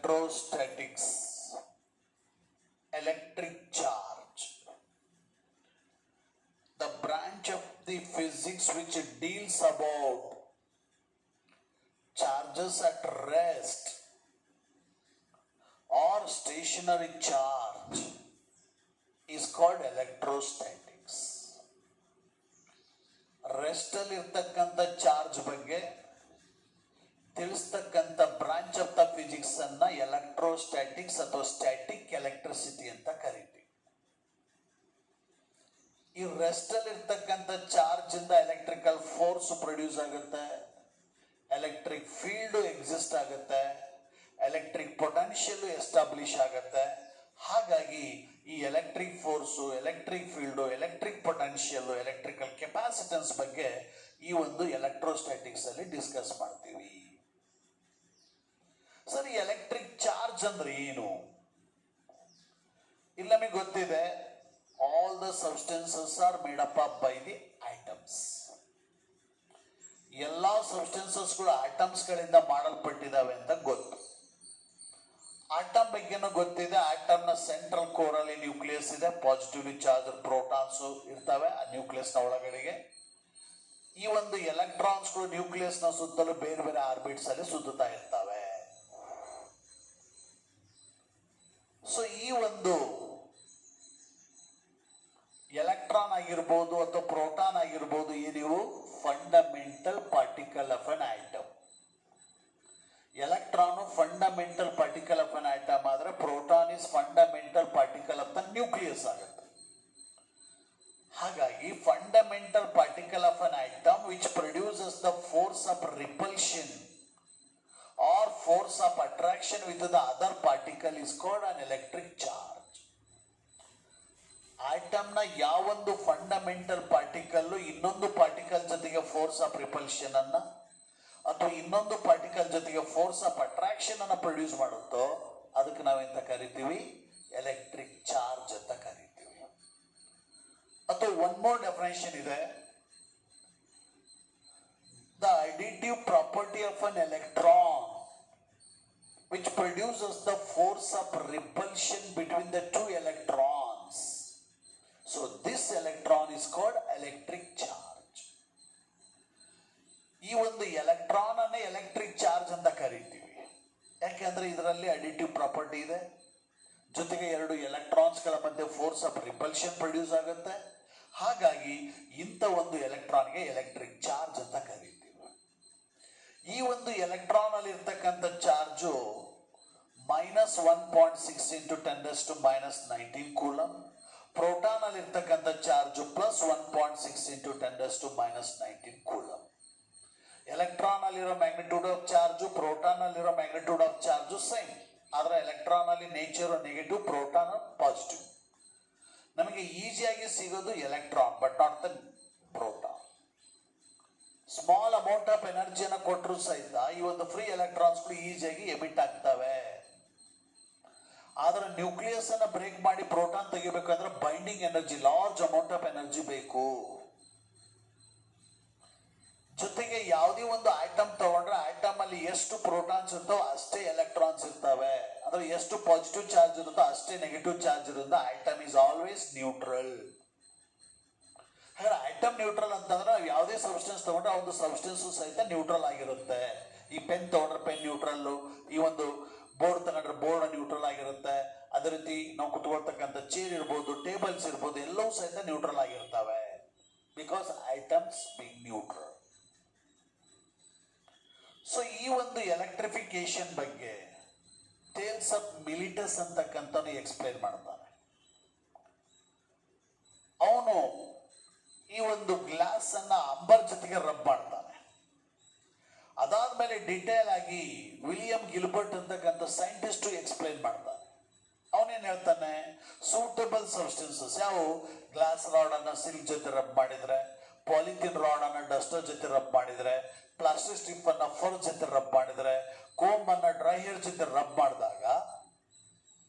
electrostatics, electric charge, the branch of the physics which deals about charges at rest or stationary charge is called electrostatics. Rest ಅಲ್ಲಿ ಇರ್ತಕ್ಕಂಥ charge ಬಗ್ಗೆ ತಿಳಿಸ್ತಕ್ಕಂಥ branch of the physics ಅನ್ನ electrostatics ಅಥವಾ static electricity ಅಂತ ಕರೀತೀವಿ. ಈ rest ಅಲ್ಲಿ ಇರ್ತಕ್ಕಂಥ ಚಾರ್ಜ್ ಇಂದ ಎಲೆಕ್ಟ್ರಿಕಲ್ ಫೋರ್ಸ್ ಪ್ರೊಡ್ಯೂಸ್ ಆಗುತ್ತೆ, ಎಲೆಕ್ಟ್ರಿಕ್ ಫೀಲ್ಡ್ ಎಕ್ಸಿಸ್ಟ್ ಆಗುತ್ತೆ, ಎಲೆಕ್ಟ್ರಿಕ್ ಪೊಟೆನ್ಷಿಯಲ್ ಎಸ್ಟಾಬ್ಲಿಷ್ ಆಗುತ್ತೆ. ಹಾಗಾಗಿ ಈ electric force, electric field, electric potential, electrical capacitance ಬಗ್ಗೆ ಈ ಒಂದು ಎಲೆಕ್ಟ್ರೋಸ್ಟ್ಯಾಟಿಕ್ಸ್ ಅಲ್ಲಿ ಡಿಸ್ಕಸ್ ಮಾಡ್ತೀವಿ. ಸರಿ, ಎಲೆಕ್ಟ್ರಿಕ್ ಚಾರ್ಜ್ ಅಂದ್ರೆ ಏನು? ಇಲ್ಲಿ ನಮಗೆ ಗೊತ್ತಿದೆ, all the substances are made up by the atoms. ಎಲ್ಲಾ ಸಬ್ಸ್ಟೆನ್ಸಸ್ಗಳು ಆಟಮ್ಸ್ ಗಳಿಂದ ಮಾಡಲ್ಪಟ್ಟಿದ್ದಾವೆ ಅಂತ ಗೊತ್ತು. ಆಟಮ್ ಬಗ್ಗೆನೂ ಗೊತ್ತಿದೆ. ಆಟಮ್ ನ ಸೆಂಟ್ರಲ್ ಕೋರ್ ಅಲ್ಲಿ ನ್ಯೂಕ್ಲಿಯಸ್ ಇದೆ, ಪಾಸಿಟಿವ್ಲಿ ಚಾರ್ಜ್ ಪ್ರೋಟಾನ್ಸ್ ಇರ್ತವೆ ಆ ನ್ಯೂಕ್ಲಿಯಸ್ ನ ಒಳಗಡೆಗೆ. ಈ ಒಂದು ಎಲೆಕ್ಟ್ರಾನ್ಸ್ಗಳು ನ್ಯೂಕ್ಲಿಯಸ್ ನ ಸುತ್ತಲೂ ಬೇರೆ ಬೇರೆ ಆರ್ಬಿಟ್ಸ್ ಅಲ್ಲಿ ಸುತ್ತುತ್ತಾ ಇರ್ತವೆ. ಸೊ ಈ ಒಂದು ಎಲೆಕ್ಟ್ರಾನ್ ಆಗಿರ್ಬೋದು ಅಥವಾ ಪ್ರೋಟಾನ್ ಆಗಿರ್ಬೋದು, ಇವು fundamental particle of an atom. Electron fundamental particle of an atom ಆದ್ರೆ proton is fundamental particle of the nucleus ಆಗುತ್ತೆ. ಹಾಗಾಗಿ fundamental particle of an atom which produces the force of repulsion or force of attraction with the other particle is called an electric charge. Atom ನ ಯಾವೊಂದು fundamental particle ಇನ್ನೊಂದು particle ಜೊತೆಗೆ force of repulsion ಅನ್ನ ಅಥವಾ ಇನ್ನೊಂದು particle ಜೊತೆಗೆ force of attraction ಅನ್ನು produce ಮಾಡುತ್ತೋ ಅದಕ್ಕೆ ನಾವೆಂತ ಕರಿತೀವಿ? ಎಲೆಕ್ಟ್ರಿಕ್ ಚಾರ್ಜ್ ಅಂತ ಕರಿತೀವಿ. ಅಥವಾ ಒನ್ ಮೋರ್ ಡೆಫಿನೇಷನ್ ಇದೆ, the additive property of an electron which produces the force of repulsion between the two electrons. So this electron is called electric charge. ಈ ಒಂದು ಎಲೆಕ್ಟ್ರಾನ್ ಅನ್ನೇ ಎಲೆಕ್ಟ್ರಿಕ್ ಚಾರ್ಜ್ ಅಂತ ಕರಿತೀವಿ. ಯಾಕೆಂದ್ರೆ ಇದರಲ್ಲಿ ಅಡಿಟಿವ್ ಪ್ರಾಪರ್ಟಿ ಇದೆ, ಜೊತೆಗೆ ಎರಡು ಎಲೆಕ್ಟ್ರಾನ್ಸ್ ಗಳ ಮಧ್ಯೆ ಫೋರ್ಸ್ ಆಫ್ ರಿಪಲ್ಷನ್ ಪ್ರೊಡ್ಯೂಸ್ ಆಗುತ್ತೆ. ಹಾಗಾಗಿ ಇಂಥ ಒಂದು ಎಲೆಕ್ಟ್ರಾನ್ಗೆ ಎಲೆಕ್ಟ್ರಿಕ್ ಚಾರ್ಜ್ ಅಂತ ಕರಿತೀವಿ. ಈ ಒಂದು ಎಲೆಕ್ಟ್ರಾನ್ ಅಲ್ಲಿ ಇರ್ತಕ್ಕಂಥ ಚಾರ್ಜು -1.6 into 10⁻⁻19 ಕೂಲಂ. ಪ್ರೋಟಾನ್ ಅಲ್ಲಿ ಇರ್ತಕ್ಕಂಥ ಚಾರ್ಜು +1.6 into 10⁻⁻19 ಕೂಲಂ. ಎಲೆಕ್ಟ್ರಾನ್ ಅಲ್ಲಿರೋ ಮ್ಯಾಗ್ನಿಟ್ಯೂಡ್ ಆಫ್ ಚಾರ್ಜು, ಪ್ರೋಟಾನ್ ಅಲ್ಲಿರೋ ಮ್ಯಾಗ್ನಿಟ್ಯೂಡ್ ಆಫ್ ಚಾರ್ಜು ಸೇಮ್. ಆದ್ರೆ ಎಲೆಕ್ಟ್ರಾನ್ ಅಲ್ಲಿ ನೇಚರ್ ನೆಗೆಟಿವ್, ಪ್ರೋಟಾನ್ ಪಾಸಿಟಿವ್. ನಮಗೆ ಈಸಿಯಾಗಿ ಸಿಗೋದು electron but not the proton. Small amount of ಎನರ್ಜಿಯನ್ನು ಕೊಟ್ಟರು ಸಹಿತ ಈ ಒಂದು ಫ್ರೀ ಎಲೆಕ್ಟ್ರಾನ್ಸ್ಗಳು ಈಸಿಯಾಗಿ ಎಮಿಟ್ ಆಗ್ತವೆ. ಆದ್ರೆ ನ್ಯೂಕ್ಲಿಯಸ್ ಅನ್ನ ಬ್ರೇಕ್ ಮಾಡಿ ಪ್ರೋಟಾನ್ ತೆಗಿಬೇಕಂದ್ರೆ binding energy, large amount of energy ಬೇಕು. ಜೊತೆಗೆ ಯಾವುದೇ ಒಂದು ಆಟಮ್ ತಗೊಂಡ್ರೆ ಆಟಮ್ ಅಲ್ಲಿ ಎಷ್ಟು ಪ್ರೋಟಾನ್ಸ್ ಇರ್ತಾವ ಅಷ್ಟೇ ಎಲೆಕ್ಟ್ರಾನ್ಸ್ ಇರ್ತವೆ. ಅಂದ್ರೆ ಎಷ್ಟು ಪಾಸಿಟಿವ್ ಚಾರ್ಜ್ ಇರುತ್ತೋ ಅಷ್ಟೇ ನೆಗೆಟಿವ್ ಚಾರ್ಜ್ ಇರುತ್ತೆ. Atom is always neutral. ಹಾಗಾದ್ರೆ ಆಟಮ್ ನ್ಯೂಟ್ರಲ್ ಅಂತಂದ್ರೆ ನಾವು ಯಾವುದೇ ಸಬ್ಸ್ಟೆನ್ಸ್ ತಗೊಂಡ್ರೆ ಆ ಒಂದು ಸಬ್ಸ್ಟೆನ್ಸ್ ಸಹಿತ ನ್ಯೂಟ್ರಲ್ ಆಗಿರುತ್ತೆ. ಈ ಪೆನ್ ತಗೊಂಡ್ರೆ ಪೆನ್ ನ್ಯೂಟ್ರಲ್, ಈ ಒಂದು ಬೋರ್ಡ್ ತಗೊಂಡ್ರೆ ಬೋರ್ಡ್ ನ್ಯೂಟ್ರಲ್ ಆಗಿರುತ್ತೆ. ಅದೇ ರೀತಿ ನಾವು ಕುತ್ಕೊಳ್ತಕ್ಕಂಥ ಚೇರ್ ಇರ್ಬೋದು, ಟೇಬಲ್ಸ್ ಇರ್ಬೋದು, ಎಲ್ಲವೂ ಸಹಿತ ನ್ಯೂಟ್ರಲ್ ಆಗಿರ್ತವೆ. Because items being neutral. So ಈ ಒಂದು ಎಲೆಕ್ಟ್ರಿಫಿಕೇಶನ್ ಬಗ್ಗೆ ಟೇಲ್ಸ್ ಆಫ್ ಮಿಲಿಟಸ್ ಅಂತಕ್ಕಂಥನು ಎಕ್ಸ್ಪ್ಲೇನ್ ಮಾಡ್ತಾನೆ. ಅವನು ಈ ಒಂದು ಗ್ಲಾಸ್ ಅನ್ನ ಅಂಬರ್ ಜೊತೆಗೆ ರಬ್ ಮಾಡ್ತಾನೆ. ಅದಾದ್ಮೇಲೆ ಡಿಟೇಲ್ ಆಗಿ ವಿಲಿಯಂ ಗಿಲ್ಬರ್ಟ್ ಅಂತಕ್ಕಂಥ ಸೈಂಟಿಸ್ಟ್ ಎಕ್ಸ್ಪ್ಲೇನ್ ಮಾಡ್ತಾನೆ. ಅವನೇನ್ ಹೇಳ್ತಾನೆ, ಸೂಟಬಲ್ ಸಬ್ಸ್ಟೆನ್ಸಸ್ ಯಾವ ಗ್ಲಾಸ್ ರಾಡ್ ಅನ್ನ ಸಿಲ್ಕ್ ಜೊತೆ ರಬ್ ಮಾಡಿದ್ರೆ, ಪಾಲಿಥಿನ್ ರಾಡ್ ಅನ್ನ ಡಸ್ಟರ್ ಜೊತೆ ರಬ್ ಮಾಡಿದ್ರೆ, ಪ್ಲಾಸ್ಟಿಕ್ ಸ್ಟ್ರಿಪ್ ಅನ್ನ ಫರ್ ಜೊತೆ ರಬ್ ಮಾಡಿದ್ರೆ, ಕೋಮ್ ಅನ್ನ ಡ್ರೈ ಹೇರ್ ಜೊತೆ ರಬ್ ಮಾಡಿದಾಗ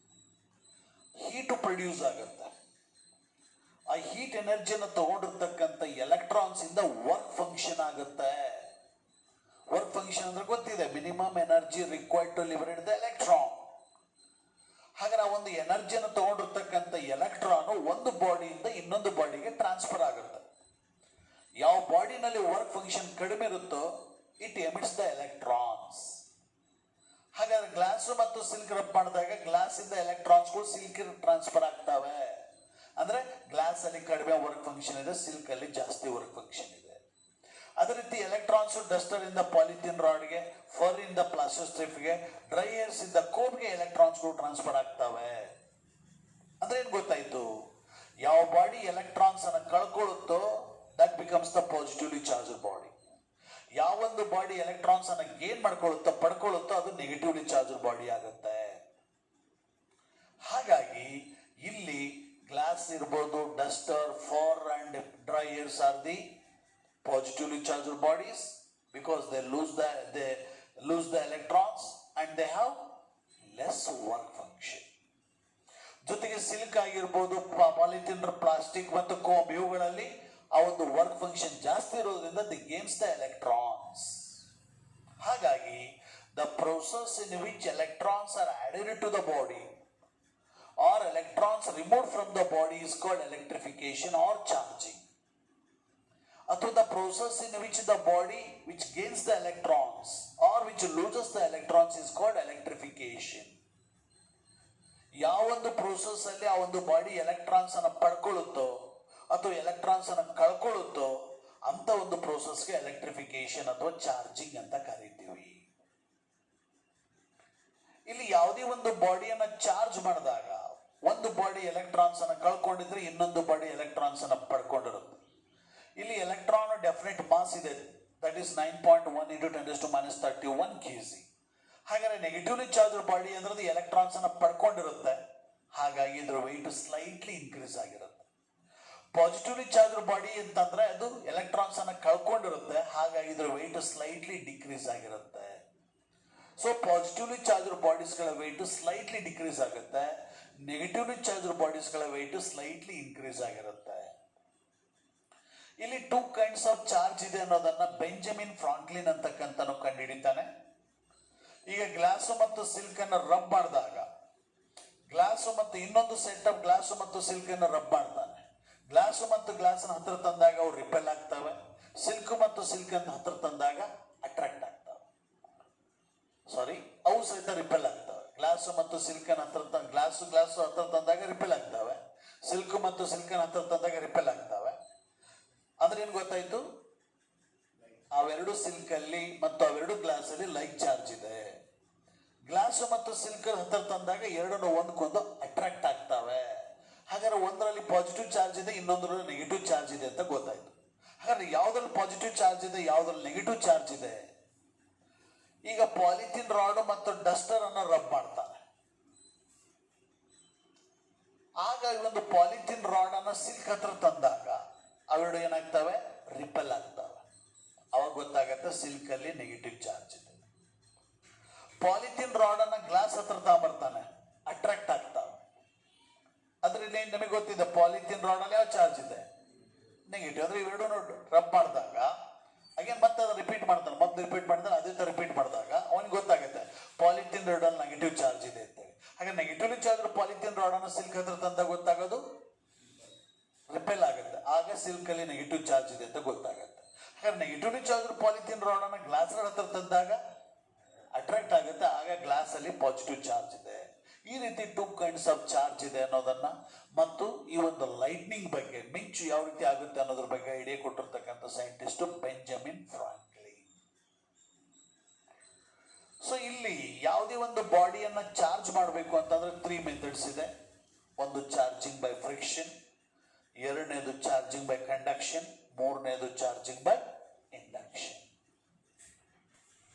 ಹೀಟ್ ಪ್ರೊಡ್ಯೂಸ್ ಆಗುತ್ತೆ. ಆ ಹೀಟ್ ಎನರ್ಜಿಯನ್ನು ತಗೊಂಡಿರ್ತಕ್ಕಂಥ ಎಲೆಕ್ಟ್ರಾನ್ಸ್ ಇಂದ ವರ್ಕ್ ಫಂಕ್ಷನ್ ಆಗುತ್ತೆ. ವರ್ಕ್ ಫಂಕ್ಷನ್ ಅಂದ್ರೆ ಗೊತ್ತಿದೆ, minimum energy required to liberate the electron. ಹಾಗಾದ್ರೆ ಆ ಒಂದು ಎನರ್ಜಿಯನ್ನು ತಗೊಂಡಿರ್ತಕ್ಕಂಥ ಎಲೆಕ್ಟ್ರಾನ್ ಒಂದು ಬಾಡಿಯಿಂದ ಇನ್ನೊಂದು ಬಾಡಿಗೆ ಟ್ರಾನ್ಸ್ಫರ್ ಆಗುತ್ತೆ. ಯಾವ ಬಾಡಿನಲ್ಲಿ ವರ್ಕ್ ಫಂಕ್ಷನ್ ಕಡಿಮೆ ಇರುತ್ತೋ ಇಟ್ ಎಮಿಟ್ಸ್ ದ ಎಲೆಕ್ಟ್ರಾನ್ಸ್. ಹಾಗಾದ್ರೆ ಗ್ಲಾಸ್ ಮತ್ತು ಸಿಲ್ಕ್ ರಬ್ ಮಾಡಿದಾಗ ಗ್ಲಾಸ್ ಇಂದ ಎಲೆಕ್ಟ್ರಾನ್ಸ್ಗಳು ಸಿಲ್ಕ್ ಟ್ರಾನ್ಸ್ಫರ್ ಆಗ್ತವೆ. ಅಂದ್ರೆ ಗ್ಲಾಸ್ ಅಲ್ಲಿ ಕಡಿಮೆ ವರ್ಕ್ ಫಂಕ್ಷನ್ ಇದೆ, ಸಿಲ್ಕ್ ಅಲ್ಲಿ ಜಾಸ್ತಿ ವರ್ಕ್ ಫಂಕ್ಷನ್ ಇದೆ. ಅದೇ ರೀತಿ ಎಲೆಕ್ಟ್ರಾನ್ಸ್ ಡಸ್ಟರ್ ಇಂದ ಪಾಲಿಥಿನ್ ರಾಡ್ಗೆ, ಫರ್ ಇಂದ ಪ್ಲಾಸ್ಟಿಕ್, ಡ್ರೈ ಏರ್ಸ್ ಇಂದ ಕೋಬ್ಗೆ ಎಲೆಕ್ಟ್ರಾನ್ಸ್ಗಳು ಟ್ರಾನ್ಸ್ಫರ್ ಆಗ್ತವೆ. ಅಂದ್ರೆ ಏನ್ ಗೊತ್ತಾಯ್ತು? ಯಾವ ಬಾಡಿ ಎಲೆಕ್ಟ್ರಾನ್ಸ್ ಅನ್ನ ಕಳ್ಕೊಳ್ಳುತ್ತೋ that becomes the positively charge body. ಯಾವೊಂದು ಬಾಡಿ ಎಲೆಕ್ಟ್ರಾನ್ಸ್ ಅನ್ನ ಗೇನ್ ಮಾಡ್ಕೊಳ್ಳುತ್ತೋ ಪಡ್ಕೊಳ್ಳುತ್ತೋ ಅದು ನೆಗೆಟಿವ್ಲಿ ಚಾರ್ಜ್ ಬಾಡಿ ಆಗುತ್ತೆ. ಹಾಗಾಗಿ ಇಲ್ಲಿ ಗ್ಲಾಸ್ ಇರ್ಬೋದು, duster, fur and dry hairs are the positively charged bodies because they lose the electrons and they have less work function. ಜೊತೆಗೆ ಸಿಲ್ಕ್ ಆಗಿರ್ಬೋದು, ಪಾಲಿಥಿನ್, ಪ್ಲಾಸ್ಟಿಕ್ ಮತ್ತು ಕೋಮ್ ಇವುಗಳಲ್ಲಿ ಆ ಒಂದು ವರ್ಕ್ ಫಂಕ್ಷನ್ ಜಾಸ್ತಿ ಇರೋದ್ರಿಂದ ದಿ ಗೇನ್ಸ್ ದ ಎಲೆಕ್ಟ್ರಾನ್ಸ್. ಹಾಗಾಗಿ the process in which electrons are added to the body or electrons remove from the body is called electrification or charging. ಅಥವಾ the process in which the body which gains the electrons or which loses the electrons is called electrification. ಯಾವೊಂದು process ಅಲ್ಲಿ ಆ ಒಂದು body electrons ಅನ್ನು ಪಡ್ಕೊಳ್ಳುತ್ತೋ ಅಥವಾ electrons ಅನ್ನು ಕಳ್ಕೊಳ್ಳುತ್ತೋ ಅಂತ ಒಂದು ಪ್ರೋಸೆಸ್ಗೆ ಎಲೆಕ್ಟ್ರಿಫಿಕೇಶನ್ ಅಥವಾ ಚಾರ್ಜಿಂಗ್ ಅಂತ ಕರೀತೀವಿ. ಇಲ್ಲಿ ಯಾವುದೇ ಒಂದು ಬಾಡಿಯನ್ನ ಚಾರ್ಜ್ ಮಾಡಿದಾಗ ಒಂದು ಬಾಡಿ ಎಲೆಕ್ಟ್ರಾನ್ಸ್ ಅನ್ನು ಕಳ್ಕೊಂಡಿದ್ರೆ ಇನ್ನೊಂದು ಬಾಡಿ ಎಲೆಕ್ಟ್ರಾನ್ಸ್ ಅನ್ನು ಪಡ್ಕೊಂಡಿರುತ್ತೆ. ಇಲ್ಲಿ ಎಲೆಕ್ಟ್ರಾನ್ ಡೆಫಿನೆಟ್ ಮಾಸ್ ಇದೆ, ದಟ್ ಈಸ್ 9.1 × 10⁻31 kg. ಹಾಗಾದ್ರೆ ನೆಗೆಟಿವ್ಲಿ ಚಾರ್ಜ್ ಬಾಡಿ ಅಂದ್ರೆ ಎಲೆಕ್ಟ್ರಾನ್ಸ್ ಅನ್ನ ಪಡ್ಕೊಂಡಿರುತ್ತೆ, ಹಾಗಾಗಿ ಇದ್ರ ವೆಯ್ಟ್ ಸ್ಲೈಟ್ಲಿ ಇನ್ಕ್ರೀಸ್ ಆಗಿರುತ್ತೆ. ಪಾಸಿಟಿವ್ಲಿ ಚಾರ್ಜ್ ಬಾಡಿ ಅಂತಂದ್ರೆ ಅದು ಎಲೆಕ್ಟ್ರಾನ್ಸ್ ಅನ್ನ ಕಳ್ಕೊಂಡಿರುತ್ತೆ, ಹಾಗಾಗಿ ಇದ್ರ ವೆಯ್ಟ್ ಸ್ಲೈಟ್ಲಿ ಡಿಕ್ರೀಸ್ ಆಗಿರುತ್ತೆ. ಸೊ ಪಾಸಿಟಿವ್ಲಿ ಚಾರ್ಜ್ ಬಾಡೀಸ್ಗಳ ವೆಯ್ಟ್ ಸ್ಲೈಟ್ಲಿ ಡಿಕ್ರೀಸ್ ಆಗುತ್ತೆ, ನೆಗೆಟಿವ್ಲಿ ಚಾರ್ಜ್ ಬಾಡೀಸ್ಗಳ ವೆಯ್ಟ್ ಸ್ಲೈಟ್ಲಿ ಇನ್ಕ್ರೀಸ್ ಆಗಿರುತ್ತೆ. ಇಲ್ಲಿ 2 kinds ಆಫ್ ಚಾರ್ಜ್ ಇದೆ ಅನ್ನೋದನ್ನ ಬೆಂಜಮಿನ್ ಫ್ರಾಂಕ್ಲಿನ್ ಅಂತಕ್ಕಂಥನು ಕಂಡುಹಿಡಿತಾನೆ. ಈಗ ಗ್ಲಾಸು ಮತ್ತು ಸಿಲ್ಕ್ ಅನ್ನು ರಬ್ ಮಾಡಿದಾಗ ಗ್ಲಾಸು ಮತ್ತು ಇನ್ನೊಂದು ಸೆಟ್ ಆಫ್ ಗ್ಲಾಸು ಮತ್ತು ಸಿಲ್ಕ್ ಅನ್ನು ರಬ್ ಮಾಡ್ತಾನೆ. ಗ್ಲಾಸು ಮತ್ತು ಗ್ಲಾಸ್ ಹತ್ರ ತಂದಾಗ ಅವು ರಿಪೆಲ್ ಆಗ್ತವೆ, ಸಿಲ್ಕ್ ಮತ್ತು ಸಿಲ್ಕ್ ಅನ್ನು ಹತ್ರ ತಂದಾಗ ಅಟ್ರಾಕ್ಟ್ ಆಗ್ತವೆ. ಅವು ಸಹಿತ ರಿಪೆಲ್ ಆಗ್ತವೆ. ಗ್ಲಾಸು ಮತ್ತು ಸಿಲ್ಕ್ ಅನ್ನು ಹತ್ರ ಗ್ಲಾಸು ಹತ್ರ ತಂದಾಗ ರಿಪೆಲ್ ಆಗ್ತವೆ, ಸಿಲ್ಕ್ ಮತ್ತು ಸಿಲ್ಕ್ ಅನ್ನು ಹತ್ರ ತಂದಾಗ ರಿಪೆಲ್ ಆಗ್ತವೆ. ಅಂದ್ರೆ ಏನ್ ಗೊತ್ತಾಯ್ತು? ಅವೆರಡು ಸಿಲ್ಕ್ ಅಲ್ಲಿ ಮತ್ತು ಅವೆರಡು ಗ್ಲಾಸ್ ಅಲ್ಲಿ ಲೈಕ್ ಚಾರ್ಜ್ ಇದೆ. ಗ್ಲಾಸ್ ಮತ್ತು ಸಿಲ್ಕ್ ಹತ್ರ ತಂದಾಗ ಎರಡನ್ನು ಒಂದಕ್ಕೊಂದು ಅಟ್ರಾಕ್ಟ್ ಆಗ್ತವೆ. ಹಾಗಾದ್ರೆ ಒಂದರಲ್ಲಿ ಪಾಸಿಟಿವ್ ಚಾರ್ಜ್ ಇದೆ, ಇನ್ನೊಂದರಲ್ಲಿ ನೆಗೆಟಿವ್ ಚಾರ್ಜ್ ಇದೆ ಅಂತ ಗೊತ್ತಾಯ್ತು. ಹಾಗಾದ್ರೆ ಯಾವ್ದ್ರಲ್ಲಿ ಪಾಸಿಟಿವ್ ಚಾರ್ಜ್ ಇದೆ, ಯಾವ್ದ್ರಲ್ಲಿ ನೆಗೆಟಿವ್ ಚಾರ್ಜ್ ಇದೆ? ಈಗ ಪಾಲಿಥಿನ್ ರಾಡ್ ಮತ್ತು ಡಸ್ಟರ್ ಅನ್ನ ರಬ್ ಮಾಡ್ತಾನೆ. ಆಗ ಒಂದು ಪಾಲಿಥಿನ್ ರಾಡ್ ಅನ್ನ ಸಿಲ್ಕ್ ಹತ್ರ ತಂದಾಗ ಅವೆರಡು ಏನಾಗ್ತವೆ? ರಿಪೆಲ್ ಆಗ್ತವೆ. ಅವಾಗ ಗೊತ್ತಾಗತ್ತೆ ಸಿಲ್ಕ್ ಅಲ್ಲಿ ನೆಗೆಟಿವ್ ಚಾರ್ಜ್ ಇದೆ. ಪಾಲಿಥಿನ್ ರಾಡ್ ಅನ್ನ ಗ್ಲಾಸ್ ಹತ್ರ ತಗೊಂಡ್ಬರ್ತಾನೆ, ಅಟ್ರಾಕ್ಟ್ ಆಗ್ತಾವೆ. ಅದ್ರಲ್ಲಿ ನಮಗೆ ಗೊತ್ತಿದೆ ಪಾಲಿಥಿನ್ ರಾಡ್ ಅಲ್ಲಿ ಯಾವ ಚಾರ್ಜ್ ಇದೆ? ನೆಗೆಟಿವ್. ಅಂದ್ರೆ ಇವೆರಡು ರಬ್ ಮಾಡಿದಾಗ ಅಗೇನ್ ಮತ್ತೆ ಅದನ್ನ ರಿಪೀಟ್ ಮಾಡ್ತಾನೆ, ಅದೇ ತರ ರಿಪೀಟ್ ಮಾಡಿದಾಗ ಅವನಿಗೆ ಗೊತ್ತಾಗುತ್ತೆ ಪಾಲಿಥಿನ್ ರಾಡ್ ಅಲ್ಲಿ ನೆಗೆಟಿವ್ ಚಾರ್ಜ್ ಇದೆ ಅಂತೇಳಿ. ಹಾಗೆ ನೆಗೆಟಿವ್ಲಿ ಚಾರ್ಜ್ ಪಾಲಿಥಿನ್ ರಾಡ್ ಅನ್ನ ಸಿಲ್ಕ್ ಹತ್ರ ತಂದಾಗ ಗೊತ್ತಾಗೋದು ರಿಪೆಲ್ ಆಗುತ್ತೆ. ಆಗ ಸಿಲ್ಕ್ ಅಲ್ಲಿ ನೆಗೆಟಿವ್ ಚಾರ್ಜ್ ಇದೆ ಅಂತ ಗೊತ್ತಾಗುತ್ತೆ. ಹಾಗಾದ್ರೆ ನೆಗೆಟಿವ್ಲಿ ಚಾರ್ಜ್ ಪಾಲಿಥಿನ್ ರಾಡ್ ಅನ್ನ ಗ್ಲಾಸ್ ಹತ್ರ ತಂದಾಗ ಅಟ್ರಾಕ್ಟ್ ಆಗುತ್ತೆ, ಆಗ ಗ್ಲಾಸ್ ಅಲ್ಲಿ ಪಾಸಿಟಿವ್ ಚಾರ್ಜ್ ಇದೆ. ಈ ರೀತಿ 2 kinds ಆಫ್ ಚಾರ್ಜ್ ಇದೆ ಅನ್ನೋದನ್ನ ಮತ್ತು ಈ ಒಂದು ಲೈಟ್ನಿಂಗ್ ಬಗ್ಗೆ, ಮಿಂಚು ಯಾವ ರೀತಿ ಆಗುತ್ತೆ ಅನ್ನೋದ್ರ ಬಗ್ಗೆ ಐಡಿಯಾ ಕೊಟ್ಟಿರ್ತಕ್ಕಂಥ ಸೈಂಟಿಸ್ಟ್ ಬೆಂಜಮಿನ್ ಫ್ರಾಂಕ್ಲಿನ್. ಸೊ ಇಲ್ಲಿ ಯಾವುದೇ ಒಂದು ಬಾಡಿಯನ್ನ ಚಾರ್ಜ್ ಮಾಡಬೇಕು ಅಂತಂದ್ರೆ 3 ಮೆಥಡ್ಸ್ ಇದೆ. ಒಂದು ಚಾರ್ಜಿಂಗ್ ಬೈ ಫ್ರಿಕ್ಷನ್, ಎರಡನೇದು ಚಾರ್ಜಿಂಗ್ ಬೈ ಕಂಡಕ್ಷನ್, ಮೂರನೇದು ಚಾರ್ಜಿಂಗ್ ಬೈ